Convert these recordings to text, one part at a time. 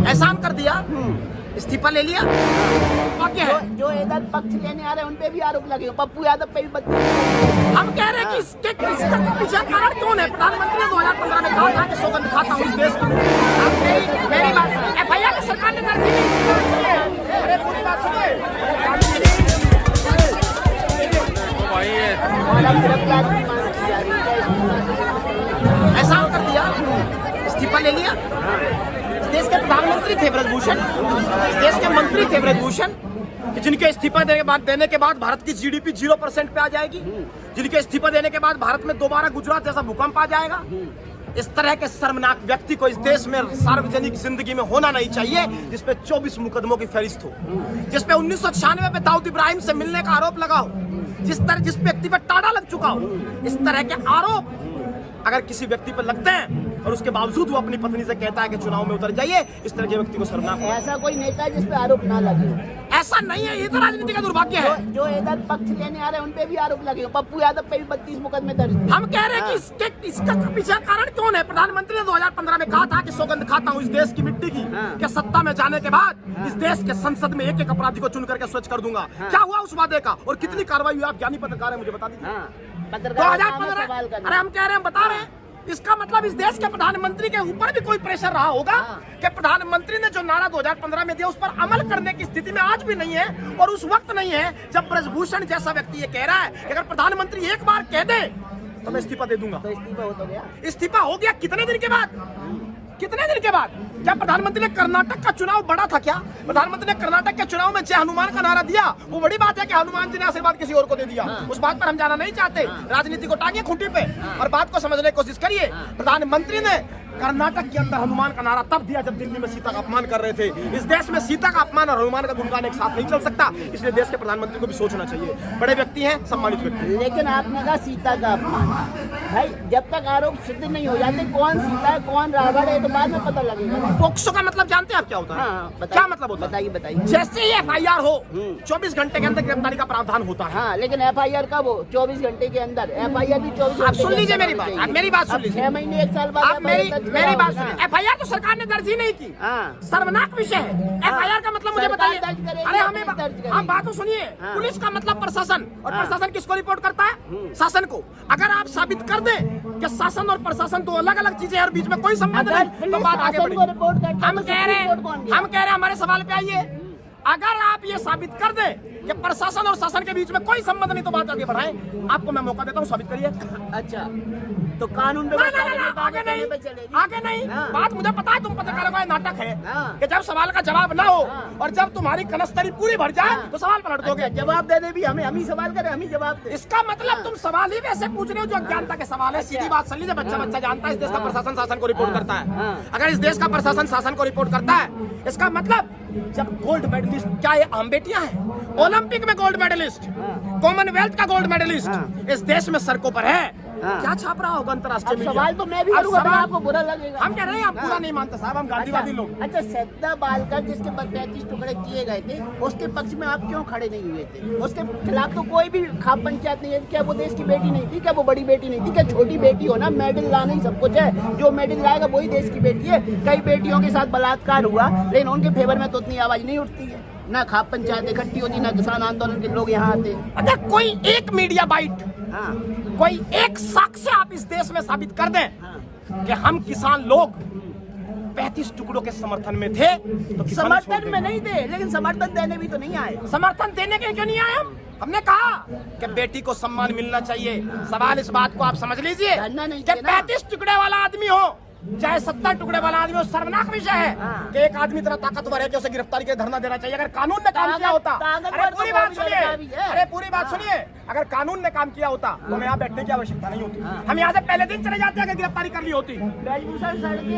एहसान कर दिया, इस्तीफा ले लिया, क्या है? जो इधर पक्ष लेने आ रहे हैं उन पे भी आरोप लगे, पप्पू यादव पे भी हम कह रहे हैं कि इसका पीछे कारण कौन है? प्रधानमंत्री ने 2015 में कहा था कि सौगंध खाता हूँ इस देश की। मेरी बात FIR सरकार ने दर्ज नहीं की। अरे पूरी बात सुनिए। एहसान कर दिया, इस्तीफा ले लिया। इस देश के प्रधानमंत्री थे ब्रजभूषण, इस देश के मंत्री थे ब्रजभूषण, जिनके इस्तीफा देने के बाद भारत की GDP 0% पे आ जाएगी, जिनके इस्तीफा देने के बाद भारत में दोबारा गुजरात जैसा भूकंप आ जाएगा। इस तरह के शर्मनाक व्यक्ति को इस देश में सार्वजनिक जिंदगी में होना नहीं चाहिए, जिसपे 24 मुकदमों की फहरिस्त हो, जिसपे 1996 में दाऊद इब्राहिम से मिलने का आरोप लगा हो, जिस व्यक्ति पर टाड़ा लग चुका हो। इस तरह के आरोप अगर किसी व्यक्ति पर लगते हैं और उसके बावजूद वो अपनी पत्नी से कहता है कि चुनाव में उतर जाइए, इस तरह के व्यक्ति को शर्मनाक। ऐसा कोई नेता जिस पे आरोप ना लगे? ऐसा नहीं है, ये तो राजनीति का दुर्भाग्य है। जो इधर पक्ष लेने आ रहे हैं उन पे भी आरोप लगे, पप्पू यादव पे भी 32 मुकदमे दर्ज। हम कह रहे हैं कि इसका पीछे कारण कौन है? प्रधानमंत्री ने 2015 में कहा था कि सौगंध खाता हूँ इस देश की मिट्टी की, कि सत्ता में जाने के बाद इस देश के संसद में एक अपराधी को चुन करके स्वच्छ कर दूंगा। क्या हुआ उस वादे का और कितनी कार्रवाई हुई? आप ज्ञानी पत्रकार हैं, मुझे बता दीजिए। 2015, अरे हम कह रहे हैं, बता रहे हैं। इसका मतलब इस देश के प्रधानमंत्री के ऊपर भी कोई प्रेशर रहा होगा कि प्रधानमंत्री ने जो नारा 2015 में दिया उस पर अमल करने की स्थिति में आज भी नहीं है, और उस वक्त नहीं है जब ब्रजभूषण जैसा व्यक्ति ये कह रहा है कि अगर प्रधानमंत्री एक बार कह दे तो मैं इस्तीफा दे दूंगा। तो इस्तीफा हो तो गया। इस्तीफा हो गया कितने दिन के बाद? कितने दिन के बाद? क्या प्रधानमंत्री ने कर्नाटक का चुनाव बड़ा था क्या? प्रधानमंत्री ने कर्नाटक के चुनाव में जय हनुमान का नारा दिया, वो बड़ी बात है कि हनुमान जी ने आशीर्वाद किसी और को दे दिया। उस बात पर हम जाना नहीं चाहते। राजनीति को टांगिए खूंटी पे और बात को समझने की कोशिश करिए। प्रधानमंत्री ने कर्नाटक के अंदर हनुमान का नारा तब दिया जब दिल्ली में सीता का अपमान कर रहे थे। इस देश में सीता का अपमान और हनुमान का गुणगान एक साथ नहीं चल सकता, इसलिए देश के प्रधानमंत्री को भी सोचना चाहिए। बड़े व्यक्ति हैं, सम्मानित व्यक्ति। लेकिन आपने कहा सीता का अपमान, भाई जब तक आरोप सिद्ध नहीं हो जाते कौन सीता है कौन रावण है तो बाद में पता लगेगा। पोक्सो का मतलब जानते हैं आप क्या होता है? क्या मतलब होता है? बताइए। जैसे ही FIR हो 24 घंटे के अंदर गिरफ्तारी का प्रावधान होता है। हाँ, लेकिन FIR कब हो? 24 घंटे के अंदर। FIR भी 24 आप सुन लीजिए मेरी बात, आप मेरी बात सुन लीजिए। 6 महीने 1 साल बाद आप मेरी बात सुनिए। FIR तो सरकार ने दर्ज ही नहीं की, शर्मनाक विषय है। FIR का मतलब मुझे बताइए। अरे हमें आप बात तो सुनिए। पुलिस का मतलब प्रशासन, और प्रशासन किसको रिपोर्ट करता है? शासन को। अगर आप साबित कर दें कि शासन और प्रशासन तो अलग अलग चीजें हैं और बीच में कोई संबंध नहीं, तो बात आगे बढ़ेगी। हम कह रहे हैं हमारे सवाल पे आइए। अगर आप ये साबित कर दें कि प्रशासन और शासन के बीच में कोई संबंध नहीं तो बात आगे बढ़ाएं। आपको मैं मौका देता हूँ, साबित करिए। अच्छा, तो कानून आगे नहीं। बात मुझे पता है, तुम पत्रकारों का नाटक है कि जब सवाल का जवाब ना हो और जब तुम्हारी कनस्तरी पूरी भर जाए तो सवाल पलट दोगे। जवाब देने भी हम ही सवाल करें, हम ही जवाब दें। इसका मतलब तुम सवाल ही वैसे पूछ रहे हो जो अज्ञानता के सवाल है। सीधी बात सुन लीजिए, बच्चा जानता है इस देश का प्रशासन शासन को रिपोर्ट करता है। अगर इस देश का प्रशासन शासन को रिपोर्ट करता है, इसका मतलब जब गोल्ड मेडलिस्ट, क्या ये आम बेटियां हैं? ओलंपिक में गोल्ड मेडलिस्ट, कॉमनवेल्थ का गोल्ड मेडलिस्ट इस देश में सड़कों पर है। क्या छाप रहा होगा अंतर्राष्ट्रीय मीडिया? सवाल तो मैं भी करूंगा, आपको बुरा लगेगा। हम कह रहे हैं आप पूरा नहीं मानते साहब, हम गांधीवादी लोग। अच्छा, श्रद्धा बालकर जिसके 35 टुकड़े किए गए थे, उसके पक्ष में आप क्यों खड़े नहीं हुए थे? उसके खिलाफ तो कोई भी खाप पंचायत नहीं है। क्या वो देश की बेटी नहीं थी? क्या वो बड़ी बेटी नहीं थी? क्या छोटी बेटी हो ना, मेडल लाना ही सब कुछ है। जो मेडल लाएगा वही देश की बेटी है। कई बेटियों के साथ बलात्कार हुआ, लेकिन उनके फेवर में तो उतनी आवाज नहीं उठती है। ना खाप पंचायत इकट्ठी होती, ना किसान आंदोलन के लोग यहाँ आते। अगर कोई एक मीडिया बाइट, कोई एक साक्ष्य आप इस देश में साबित कर दें कि हम किसान लोग 35 टुकड़ों के समर्थन में थे, तो समर्थन में नहीं थे, लेकिन समर्थन देने भी तो नहीं आए। समर्थन देने के क्यों नहीं आए? हमने कहा कि बेटी को सम्मान मिलना चाहिए। सवाल इस बात को आप समझ लीजिए कि 35 टुकड़े वाला आदमी हो चाहे 70 टुकड़े वाला आदमी हो, शर्मनाक विषय है कि एक आदमी इतना ताकतवर है कि उसे गिरफ्तारी के धरना देना चाहिए। अगर कानून ने काम किया होता, अरे पूरी बात सुनिए, अगर कानून ने काम किया होता तो हमें यहाँ बैठने की आवश्यकता नहीं होती। हम यहाँ से पहले दिन चले जाते अगर गिरफ्तारी कर ली होती।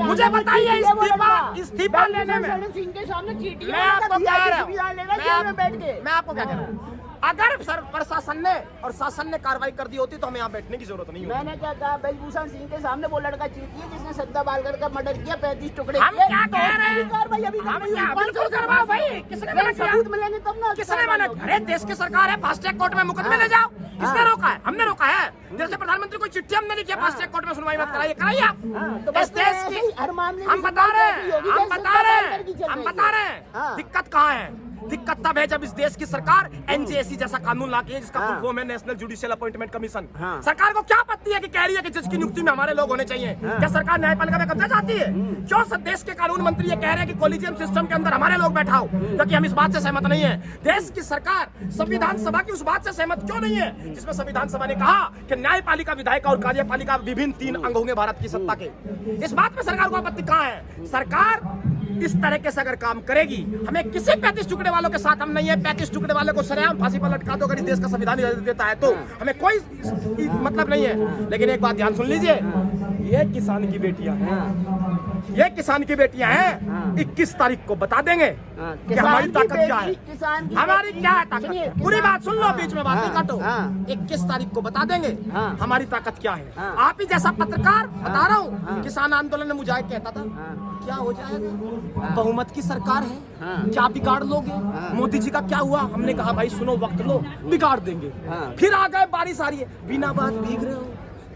मुझे बताइए इस्तीफा लेने में मैं आपको क्या कह रहा हूँ? अगर प्रशासन ने और शासन ने कार्रवाई कर दी होती तो हमें यहाँ बैठने की जरूरत नहीं होती। मैंने क्या कहा? ब्रजभूषण सिंह के सामने वो लड़का चीटिए जिसने श्रद्धा बालकर का मर्डर किया, 35 टुकड़े। हम क्या कह रहे हैं? भी बिल्कुल करवाओ भाई, किसने मना किया? सबूत मिलेंगे तब ना। किसने मना? अरे देश की सरकार है, फास्ट ट्रैक कोर्ट में मुकदमे ले जाओ। किसने रोका है? हमने रोका है। देश के प्रधानमंत्री को चिट्ठी हमने लिखी है, फास्ट ट्रैक कोर्ट में सुनवाई मत कराइए, कराइए आप। इस देश की हर मामले हम बता रहे हैं दिक्कत कहाँ है। दिक्कत तब है जब इस देश की सरकार एनजेसी जैसा कानून लाती है, जिसका फुल फॉर्म है नेशनल जुडिशियल अपॉइंटमेंट कमीशन। सरकार को क्या आपत्ति है कि कह रही है कि जज की नियुक्ति में हमारे लोग होने चाहिए? क्या सरकार न्यायपालिका में कब्जा चाहती है? क्यों सब देश के कानून मंत्री ये कह रहे हैं कि कॉलेजियम सिस्टम के अंदर हमारे लोग बैठाओ? क्योंकि हम इस बात से सहमत नहीं है। देश की सरकार संविधान सभा की उस बात से सहमत क्यों नहीं है जिसमें संविधान सभा ने कहा कि न्यायपालिका, विधायिका और कार्यपालिका विभिन्न 3 अंग होंगे भारत की सत्ता के। इस बात में सरकार को आपत्ति कहाँ है? सरकार इस तरह के से अगर काम करेगी, हमें किसी 35 टुकड़े वालों के साथ हम नहीं है। 35 टुकड़े वाले को सरेआम फांसी पर लटका दो अगर इस देश का संविधान इजाजत देता है तो हमें कोई मतलब नहीं है। लेकिन एक बात ध्यान सुन लीजिए, ये किसान की बेटियां हैं, ये किसान की बेटियां हैं। 21 तारीख को बता देंगे कि हमारी ताकत क्या है, हमारी क्या है ताकत। पूरी बात सुन लो, बीच में बात नहीं काटो। 21 तारीख को बता देंगे हमारी ताकत क्या है। आप ही जैसा पत्रकार बता रहा हूँ, किसान आंदोलन में मुजाहिद कहता था क्या हो जाएगा, बहुमत की सरकार है, क्या बिगाड़ लोगे? मोदी जी का क्या हुआ? हमने कहा भाई सुनो, वक्त लो, बिगाड़ देंगे। फिर आ गए, बारिश आ रही है, बिना बात भीग रहे हो,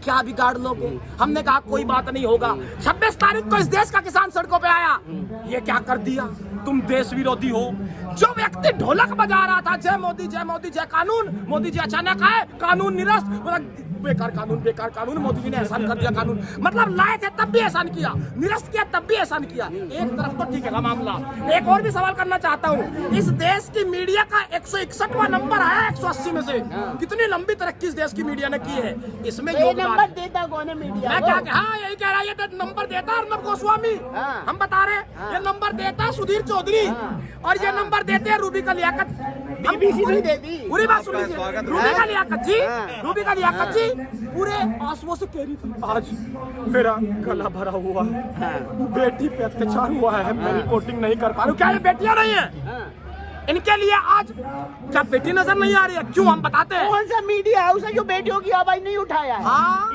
क्या बिगाड़ लोगे? हमने कहा कोई बात नहीं होगा। 26 तारीख को इस देश का किसान सड़कों पे आया, ये क्या कर दिया? तुम देश विरोधी हो। जो व्यक्ति ढोलक बजा रहा था जय मोदी जय मोदी जय कानून, मोदी जी अचानक आए, कानून निरस्त, बोला बेकार कानून, बेकार कानून, मोदी जी ने एहसान कर दिया कानून। मतलब लाए थे तब भी एहसान किया, निरस्त किया तब भी एहसान किया। एक तरफ तो ठीक है मामला। एक और भी सवाल करना चाहता हूँ, इस देश की मीडिया का 161वां नंबर आया 180 में से। कितनी लंबी तरक्की इस देश की मीडिया ने की है, इसमें नंबर देता कौन है मीडिया? मैं क्या, हाँ यही कह रहा है, ये नंबर देता अर्नब गोस्वामी, हम बता रहे हैं। ये नंबर देता सुधीर चौधरी, और ये नंबर देते हैं रूबी का लियाकत। BBC नहीं देती। पूरी बात सुन लीजिए, रूबी का लियाकत जी, रूबी का लियाकत जी पूरे आंसुओं से कह रही थी आज मेरा गला भरा हुआ है, बेटी पे अत्याचार हुआ है, मैं रिपोर्टिंग नहीं कर पा रही हूँ। क्या ये बेटियां नहीं है इनके लिए? आज क्या बेटी नजर नहीं आ रही है? क्यों? हम बताते हैं। कौन सा मीडिया हाउस है जो बेटियों की आवाज नहीं उठाया है?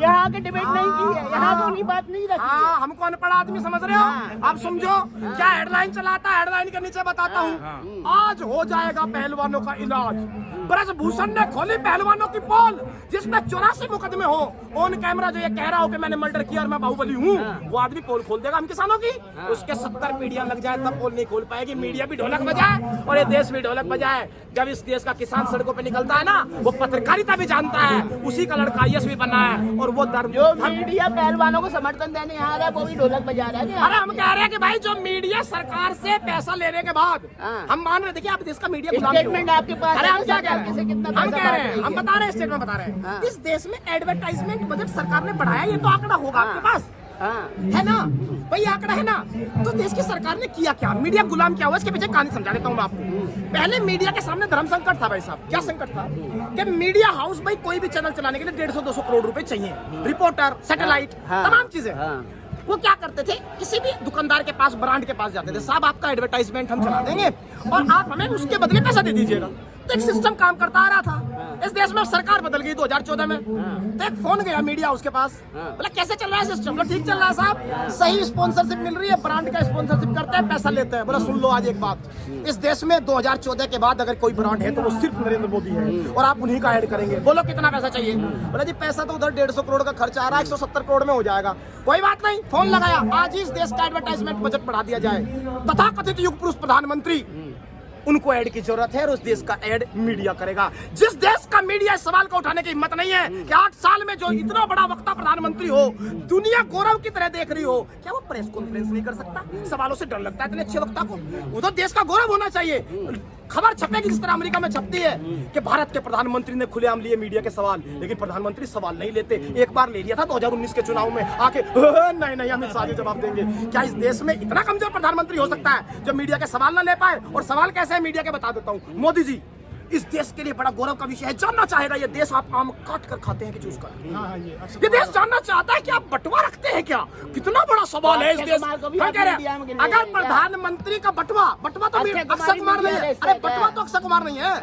यहाँ के डिबेट नहीं की है, यहाँ तो उनकी बात नहीं रखी है। हमको अनपढ़ आदमी समझ रहे हो? आप समझो क्या हेडलाइन चलाता है, हेडलाइन के नीचे बताता हूँ, आज हो जाएगा पहलवानों का इलाज। ब्रजभूषण ने खोली पहलवानों की पोल, जिसमें 84 मुकदमे हो। ऑन कैमरा जो ये कह रहा हो कि मैंने मर्डर किया और मैं बाहुबली हूँ, वो आदमी पोल खोल देगा हम किसानों की। उसके 70 पीढ़ियां लग जाए तब पोल नहीं खोल पाएगी। मीडिया भी ढोलक बजाए और ये देश भी ढोलक बजाए। जब इस देश का किसान सड़कों पे निकलता है ना, वो पत्रकारिता भी जानता है, उसी का लड़का IAS भी बना है। और वो जो मीडिया पहलवानों को समर्थन देने आ रहा है वो भी ढोलक बजा रहा है। अरे हम कह रहे हैं कि भाई जो मीडिया सरकार से पैसा लेने के बाद, हम मान रहे, देखिए आप देश का मीडिया स्टेटमेंट आपके पास, अरे हम क्या कह रहे हैं, कितना हम कह रहे हैं, हम बता रहे हैं, स्टेटमेंट बता रहे हैं, इस देश में एडवर्टाइजमेंट बजट सरकार ने बढ़ाया, ये तो आंकड़ा होगा आपके पास है ना भाई, आंकड़ा है ना। तो देश की सरकार ने किया क्या? मीडिया गुलाम क्या हुआ, इसके पीछे कहानी समझा देता हूँ मैं आपको। पहले मीडिया के सामने धर्म संकट था भाई साहब। क्या संकट था? कि मीडिया हाउस भाई कोई भी चैनल चलाने के लिए 150-200 करोड़ रुपए चाहिए, रिपोर्टर, सैटेलाइट, तमाम चीजें। वो क्या करते थे, किसी भी दुकानदार के पास, ब्रांड के पास जाते थे, साहब आपका एडवर्टाइजमेंट हम चला देंगे और आप हमें उसके बदले पैसा दे दीजिएगा। तो एक सिस्टम काम करता आ रहा था। इस देश में सरकार बदल गई 2014 में, तो एक फोन गया मीडिया हाउस के पास, बोला कैसे चल रहा है सिस्टम? बोला ठीक चल रहा है साहब, सही स्पॉन्सरशिप मिल रही है, ब्रांड का स्पॉन्सरशिप करते हैं, पैसा लेते हैं। बोला सुन लो आज एक बात, इस देश में 2014 के बाद अगर कोई ब्रांड है तो वो सिर्फ नरेंद्र मोदी है और आप उन्हीं का ऐड करेंगे। बोलो कितना पैसा चाहिए? बोला जी पैसा तो उधर 150 करोड़ का खर्चा आ रहा है, 170 करोड़ में हो जाएगा। कोई बात नहीं, फोन लगाया, आज ही इस देश का एडवर्टाइजमेंट बजट बढ़ा दिया जाए। तथाकथित युग पुरुष प्रधानमंत्री, उनको ऐड की जरूरत है और उस देश का ऐड मीडिया करेगा। जिस देश का मीडिया इस सवाल को उठाने की हिम्मत नहीं है कि 8 साल में जो इतना बड़ा वक्ता प्रधानमंत्री हो, दुनिया गौरव की तरह देख रही हो, क्या वो प्रेस कॉन्फ्रेंस नहीं कर सकता? सवालों से डर लगता है इतने अच्छे वक्ता को? वो तो देश का गौरव होना चाहिए। खबर छपेगी जिस तरह अमेरिका में छपती है कि भारत के प्रधानमंत्री ने खुलेआम लिए मीडिया के सवाल, लेकिन प्रधानमंत्री सवाल नहीं लेते। एक बार ले लिया था 2019 के चुनाव में आके, नहीं अमित शाह जी जवाब देंगे। क्या इस देश में इतना कमजोर प्रधानमंत्री हो सकता है जो मीडिया के सवाल ना ले पाए? और सवाल कैसे है मीडिया के, बता देता हूँ। मोदी जी इस देश के लिए बड़ा गौरव का विषय है, जानना चाहेगा ये देश आप आम काट कर खाते हैं कि चूस कर? ये देश जानना चाहता है कि आप बंटवा रखते हैं क्या? कितना बड़ा सवाल है इस देश। हम कह रहे हैं अगर प्रधानमंत्री का बंटवा तो अक्षय कुमार नहीं है, अरे बंटवा तो अक्षय कुमार नहीं है।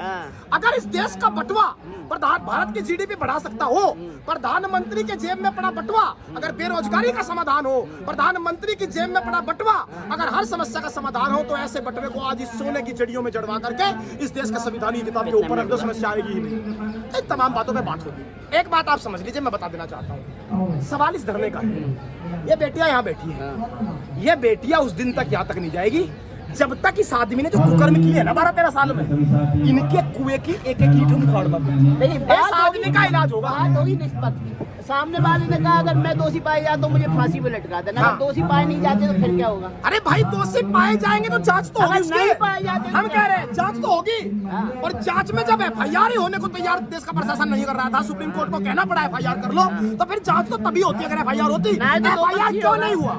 अगर इस देश का बंटवा भारत की जीडीपी बढ़ा सकता हो, प्रधानमंत्री के जेब में पड़ा बटुआ अगर बेरोजगारी का समाधान हो, प्रधानमंत्री की जेब में पड़ा बटुआ अगर हर समस्या का समाधान हो, तो ऐसे बटुए को आज इस सोने की चिड़ियों में जड़वा करके इस देश के संविधान की किताब के ऊपर रख दो, समस्या आएगी ही नहीं। इन तमाम बातों पे बात होगी। एक बात आप समझ लीजिए, मैं बता देना चाहता हूँ, सवाल इस धरने का है। ये बेटियां यहाँ बैठी हैं, ये बेटियां उस दिन तक यहाँ तक नहीं जाएगी जब तक इस आदमी ने जो कुकर्म किए है ना 12-13 साल में, इनके कुएं की एक एक ईंट उखाड़ मत। इस आदमी का इलाज होगा। बात होगी निष्पक्ष की। सामने वाले ने कहा अगर मैं दोषी पाए जाता तो मुझे फांसी पे लटका देना, अगर दोषी पाए नहीं जाते तो फिर क्या होगा? अरे भाई, दोषी पाए जाएंगे तो जांच तो होगी, नहीं पाए जाते हम कह रहे हैं जांच तो होगी। और जांच में जब एफआईआर ही होने को तैयार देश का प्रशासन नहीं कर रहा था, सुप्रीम कोर्ट को कहना पड़ा एफआईआर कर लो, तो फिर जांच तो तभी होती अगर एफआईआर होती। एफआईआर क्यों नहीं हुआ?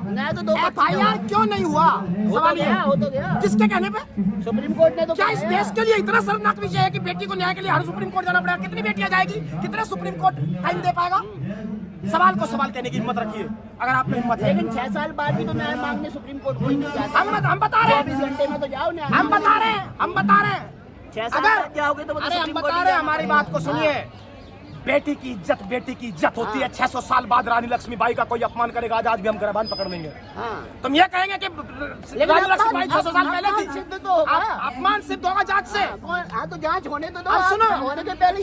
एफआईआर क्यों नहीं हुआ? सवाल ये है, किसके कहने पे? सुप्रीम कोर्ट ने तो क्या इस देश के लिए इतना शर्मनाक विषय है कि बेटी को न्याय के लिए हर सुप्रीम कोर्ट जाना पड़ेगा? कितनी बेटियां जाएगी? कितने सुप्रीम कोर्ट टाइम दे पाएगा? सवाल को सवाल कहने की हिम्मत रखिए अगर आप में हिम्मत है। लेकिन 6 साल बाद भी तो न्याय मांगने सुप्रीम कोर्ट कोई नहीं जाता। हम बता रहे हैं, 24 घंटे में तो जाओ न्याय। हम बता रहे हैं 6 साल बाद जाओगे तो अरे हम बता रहे हैं, हमारी बात को सुनिए। बेटी की इज्जत होती है। 600 साल बाद रानी लक्ष्मीबाई का कोई अपमान करेगा, आज भी हम गिरबान पकड़ लेंगे। तुम ये कहेंगे कि रानी लक्ष्मीबाई 600 साल पहले थी, सिद्ध तो होगा। अपमान सिद्ध होगा जांच से। हाँ तो जांच होने तो दो। अब सुनो, होने के पहले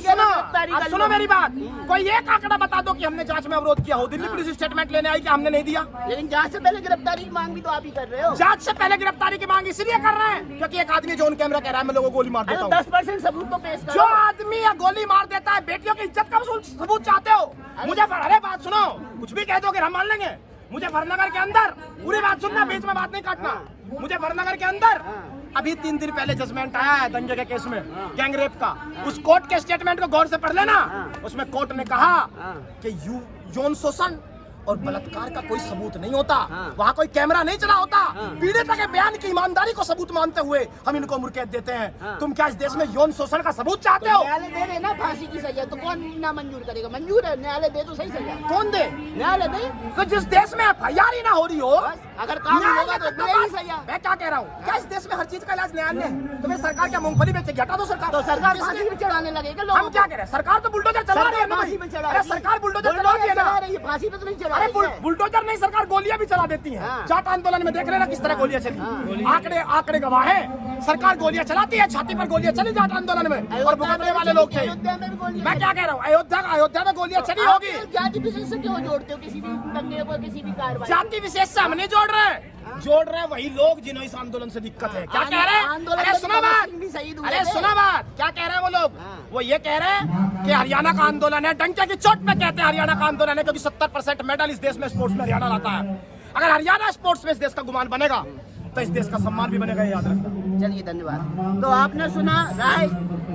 अब सुनो मेरी बात। कोई एक आंकड़ा बता दो कि हमने जांच में अवरोध किया हो। दिल्ली पुलिस स्टेटमेंट लेने आई कि हमने नहीं दिया। लेकिन जांच से पहले गिरफ्तारी की मांग भी तो आप ही कर रहे हो। जांच से पहले गिरफ्तारी की मांग इसलिए कर रहे हैं क्योंकि एक आदमी जो ऑन कैमरा कह रहा है मैं लोगों को गोली मार देता हूं। 10% सबूत तो पेश करो। जो आदमी या गोली मार देता है, बेटियों की इज्जत का सबूत चाहते हो? मुझे अरे बात सुनो, कुछ भी कह दो कि हम मान लेंगे। मुजफ्फरनगर के अंदर, पूरी बात सुनना, बीच में बात नहीं काटना। मुजफ्फरनगर के अंदर अभी 3 दिन पहले जजमेंट आया है दंगे के केस में, गैंग रेप का। उस कोर्ट के स्टेटमेंट को गौर से पढ़ लेना। उसमें कोर्ट ने कहा कि यौन शोषण और बलात्कार का कोई सबूत नहीं होता, वहाँ कोई कैमरा नहीं चला होता। पीड़िता के बयान की ईमानदारी को सबूत मानते हुए हम इनको मुर्कैद देते हैं। तुम क्या इस देश में यौन शोषण का सबूत चाहते हो? न्यायालय दे देना फांसी की सजा, तो कौन ना मंजूर करेगा? मंजूर है, न्यायालय दे तो सही सजा। कौन दे? न्यायालय दे। तो जिस देश में एफआईआर ही ना हो रही हो, अगर काम होगा तो मिलेगी सजा। मैं क्या कह रहा हूँ, क्या इस देश में हर चीज का इलाज न्यायालय है? तो फिर सरकार क्या मूंगफली बेचेगी? हटा दो सरकार। तो सरकार फांसी पे चढ़ाने लगेगा लोगों को। हम क्या कह रहे हैं? सरकार तो बुलडोजर चला रही है ना। अरे सरकार बुलडोजर चला रही है ना, फांसी पे तो नहीं चला अरे रही है। बुलडोजर नहीं, सरकार गोलियां भी चला देती है। जाट आंदोलन में देख लेना किस तरह गोलियां चली। आंकड़े गवाह है, सरकार गोलियां चलाती है, छाती पर गोलियां चली जाट आंदोलन में, और भुगतने वाले लोग थे। मैं क्या कह रहा हूँ, अयोध्या में गोलियां चली होगी। जाति विशेष से क्यों जोड़ते हो किसी भी दंगे पर, किसी भी कार्रवाई? जाति विशेष से हम नहीं जोड़ रहे वही लोग जिन्हें इस आंदोलन से दिक्कत है। क्या कह रहे हैं? अरे सुनो बात, क्या कह रहे हैं वो लोग? वो ये कह रहे हैं कि हरियाणा का आंदोलन है, डंके की चोट पे कहते हैं हरियाणा का आंदोलन है, क्योंकि 70% मेडल इस देश में स्पोर्ट्स में हरियाणा लाता है। अगर हरियाणा स्पोर्ट्स में इस देश का गुमान बनेगा तो इस देश का सम्मान भी बनेगा, याद रखना। चलिए, धन्यवाद। तो आपने सुना राय,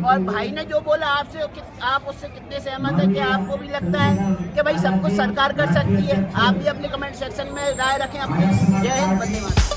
और भाई ने जो बोला आपसे, आप उससे कितने सहमत है? कि आपको भी लगता है कि भाई सब कुछ सरकार कर सकती है? आप भी अपने कमेंट सेक्शन में राय रखें अपनी। जय हिंद, वंदे मातरम।